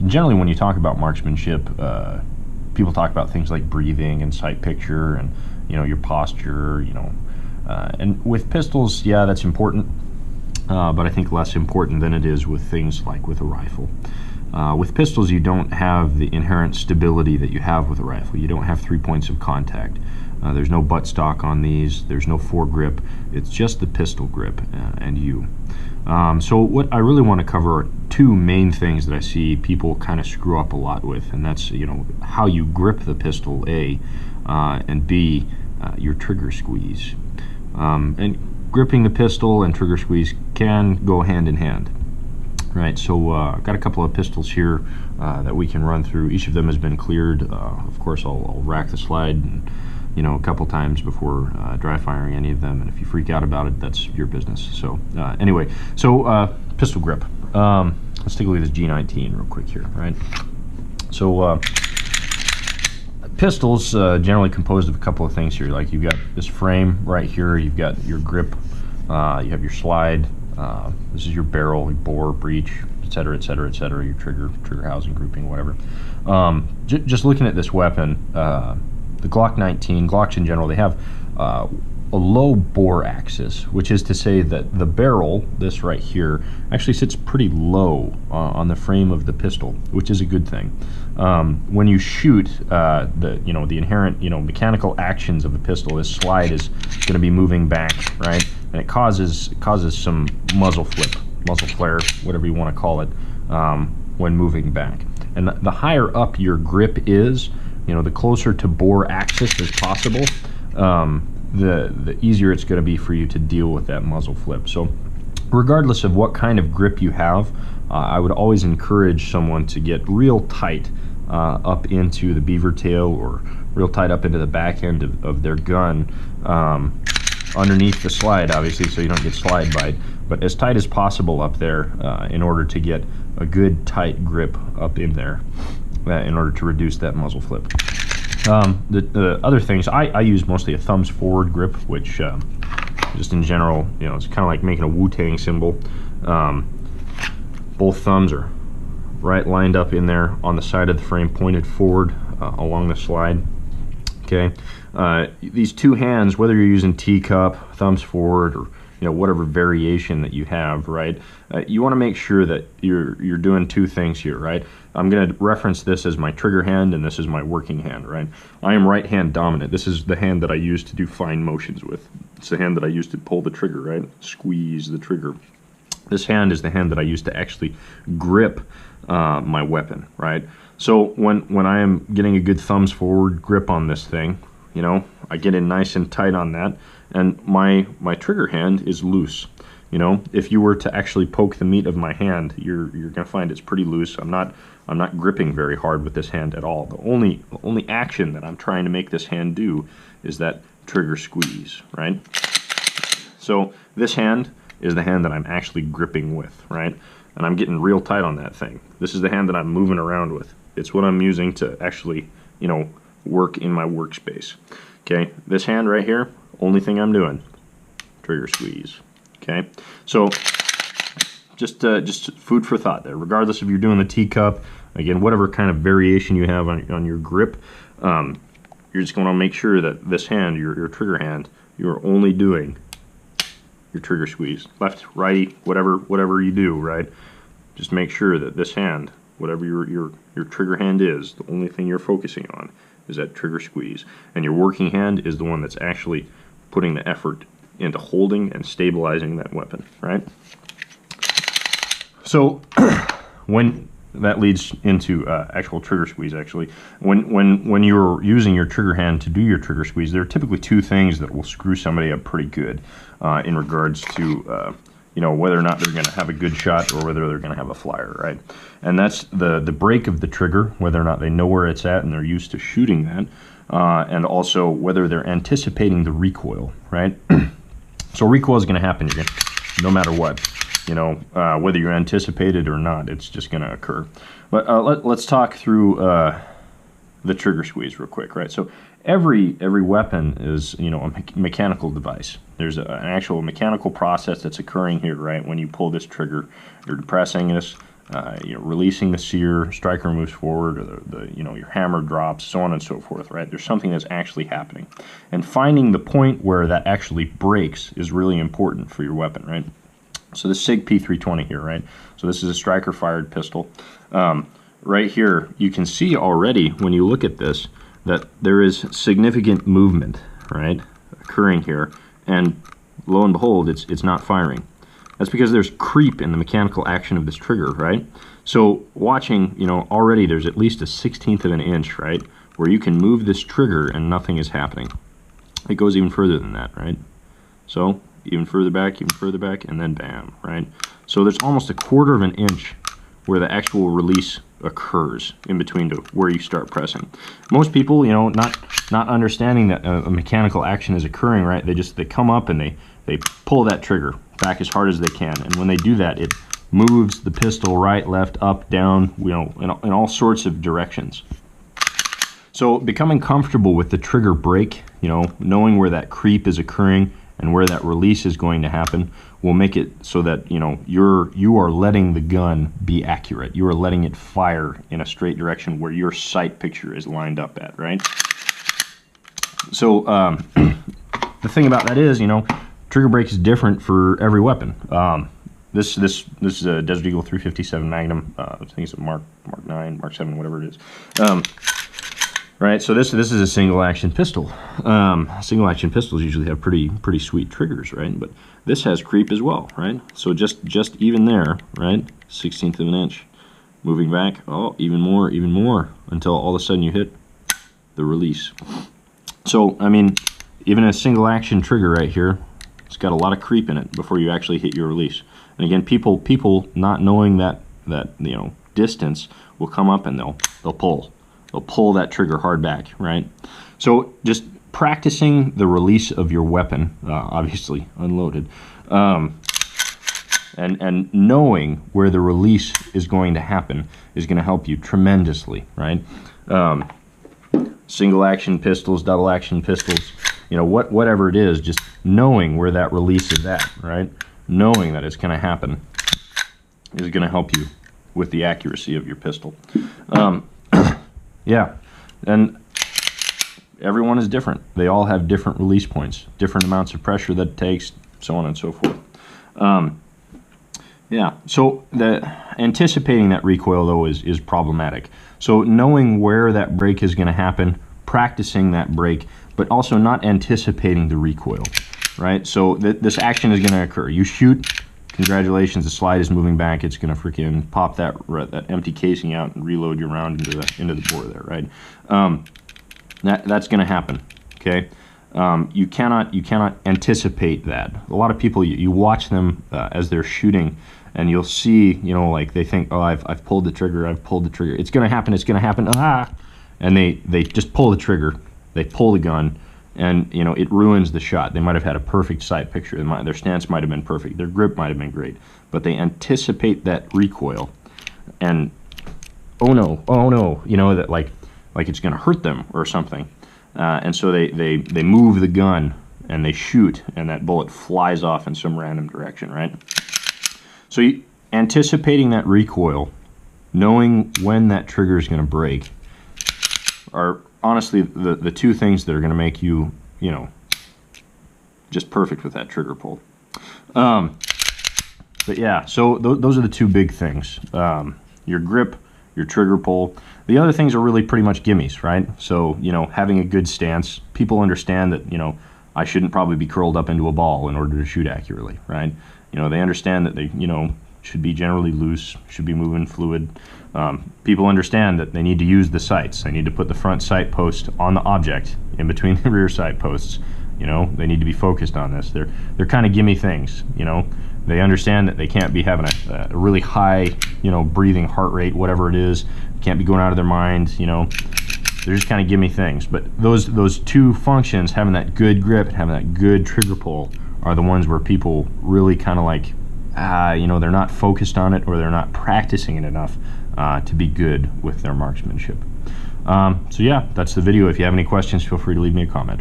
Generally, when you talk about marksmanship, people talk about things like breathing and sight picture and, your posture, and with pistols, yeah, that's important, but I think less important than it is with things like with a rifle. With pistols, you don't have the inherent stability that you have with a rifle. You don't have 3 points of contact. There's no buttstock on these. There's no foregrip. It's just the pistol grip and you. So what I really want to cover are two main things that I see people kind of screw up a lot with, and that's how you grip the pistol, A, and B, your trigger squeeze. And gripping the pistol and trigger squeeze can go hand in hand. Right, so I've got a couple of pistols here that we can run through. Each of them has been cleared. Of course, I'll rack the slide and, a couple times before dry firing any of them, and if you freak out about it, that's your business. So anyway, so pistol grip. Let's take a look at this G19 real quick here, right? So pistols generally composed of a couple of things here. Like you've got this frame right here, you've got your grip, you have your slide, this is your barrel, your bore, breech, etc., etc., etc., your trigger housing, grouping, whatever. Just looking at this weapon, the Glock 19, Glocks in general, they have a low bore axis, which is to say that the barrel, this right here, actually sits pretty low on the frame of the pistol, which is a good thing. When you shoot, the inherent mechanical actions of the pistol, this slide is going to be moving back, right, and it causes some muzzle flare, whatever you want to call it, when moving back. And the higher up your grip is, the closer to bore axis as possible, the easier it's going to be for you to deal with that muzzle flip. So regardless of what kind of grip you have, I would always encourage someone to get real tight up into the beaver tail, or real tight up into the back end of their gun, underneath the slide, obviously, so you don't get slide bite, but as tight as possible up there in order to get a good tight grip up in there, in order to reduce that muzzle flip. The other things, I use mostly a thumbs forward grip, which just in general, it's kind of like making a Wu-Tang symbol. Both thumbs are right lined up in there on the side of the frame, pointed forward along the slide. Okay, these two hands, whether you're using teacup, thumbs forward, or whatever variation that you have, right? You want to make sure that you're doing two things here, right? I'm going to reference this as my trigger hand, and this is my working hand, right? I am right hand dominant. This is the hand that I use to do fine motions with. It's the hand that I use to pull the trigger, right? Squeeze the trigger. This hand is the hand that I use to actually grip my weapon, right? So when I am getting a good thumbs forward grip on this thing, I get in nice and tight on that, and my trigger hand is loose. If you were to actually poke the meat of my hand, you're gonna find it's pretty loose. I'm not gripping very hard with this hand at all. The only action that I'm trying to make this hand do is that trigger squeeze, right? So this hand is the hand that I'm actually gripping with, right? And I'm getting real tight on that thing. This is the hand that I'm moving around with. It's what I'm using to actually, work in my workspace. Okay, this hand right here, only thing I'm doing, trigger squeeze. Okay, so just food for thought there. Regardless if you're doing the teacup, again, whatever kind of variation you have on your grip, you're just going to make sure that this hand, your trigger hand, you're only doing your trigger squeeze. Left, right, whatever you do, right? Just make sure that this hand, whatever your trigger hand is, the only thing you're focusing on is that trigger squeeze. And your working hand is the one that's actually putting the effort into holding and stabilizing that weapon, right? So when that leads into actual trigger squeeze, actually. When you're using your trigger hand to do your trigger squeeze, there are typically two things that will screw somebody up pretty good in regards to whether or not they're going to have a good shot or whether they're going to have a flyer, right? And that's the break of the trigger, whether or not they know where it's at and they're used to shooting that, and also whether they're anticipating the recoil, right? So recoil is going to happen no matter what. Whether you anticipate it or not, it's just going to occur. But let's talk through the trigger squeeze real quick, right? So every weapon is, a mechanical device. There's an actual mechanical process that's occurring here, right? When you pull this trigger, you're depressing this, releasing the sear, striker moves forward, or your hammer drops, so on and so forth, right? There's something that's actually happening. And finding the point where that actually breaks is really important for your weapon, right? So the SIG P320 here, right? So this is a striker-fired pistol. Right here, you can see already when you look at this that there is significant movement, right, occurring here, and lo and behold, it's not firing. That's because there's creep in the mechanical action of this trigger, right? So watching, already there's at least a 1/16 of an inch, right, where you can move this trigger and nothing is happening. It goes even further than that, right? So even further back, and then bam, right? So there's almost a 1/4 of an inch where the actual release occurs in between to where you start pressing. Most people, not understanding that a mechanical action is occurring, right? They come up and they pull that trigger back as hard as they can, and when they do that, it moves the pistol right, left, up, down, in all sorts of directions. So becoming comfortable with the trigger break, knowing where that creep is occurring and where that release is going to happen will make it so that you are letting the gun be accurate. You are letting it fire in a straight direction where your sight picture is lined up at, right? So the thing about that is, trigger break is different for every weapon. This is a Desert Eagle 357 Magnum. I think it's a Mark 9, Mark 7, whatever it is. Right, so this is a single action pistol. Single action pistols usually have pretty sweet triggers, right? But this has creep as well, right? So just even there, right? 1/16 of an inch. Moving back, oh, even more, until all of a sudden you hit the release. So, I mean, even a single action trigger right here, it's got a lot of creep in it before you actually hit your release. And again, people not knowing that distance will come up and they'll pull. They'll pull that trigger hard back, right? So just practicing the release of your weapon, obviously unloaded, and knowing where the release is going to happen is going to help you tremendously, right? Single action pistols, double action pistols, whatever it is, just knowing where that release is at, right? Knowing that it's going to happen is going to help you with the accuracy of your pistol. Yeah, and everyone is different. They all have different release points, different amounts of pressure that it takes, so on and so forth. Yeah, so anticipating that recoil, though, is problematic. So knowing where that break is going to happen, practicing that break, but also not anticipating the recoil, right? So this action is going to occur. You shoot. Congratulations, the slide is moving back. It's going to freaking pop that empty casing out and reload your round into the bore there, right? That's going to happen. Okay, you cannot anticipate that. A lot of people, you watch them as they're shooting, and you'll see, like they think, oh, I've pulled the trigger, It's going to happen. It's going to happen. Ah, and they just pull the trigger. They pull the gun. And it ruins the shot. They might have had a perfect sight picture. Their stance might have been perfect. Their grip might have been great, but they anticipate that recoil, and oh no, that like it's going to hurt them or something, and so they move the gun and they shoot, and that bullet flies off in some random direction, right? So anticipating that recoil, knowing when that trigger is going to break, are honestly the two things that are going to make you, just perfect with that trigger pull. But yeah, so those are the two big things. Your grip, your trigger pull. The other things are really pretty much gimmies, right? So, having a good stance. People understand that, I shouldn't probably be curled up into a ball in order to shoot accurately, right? They understand that they, should be generally loose, should be moving fluid. People understand that they need to use the sights. They need to put the front sight post on the object in between the rear sight posts. They need to be focused on this. They're kind of gimme things. They understand that they can't be having a really high, breathing heart rate, whatever it is. Can't be going out of their mind. They're just kind of gimme things. But those two functions, having that good grip and having that good trigger pull, are the ones where people really kind of like, they're not focused on it, or they're not practicing it enough to be good with their marksmanship. So yeah, that's the video. If you have any questions, feel free to leave me a comment.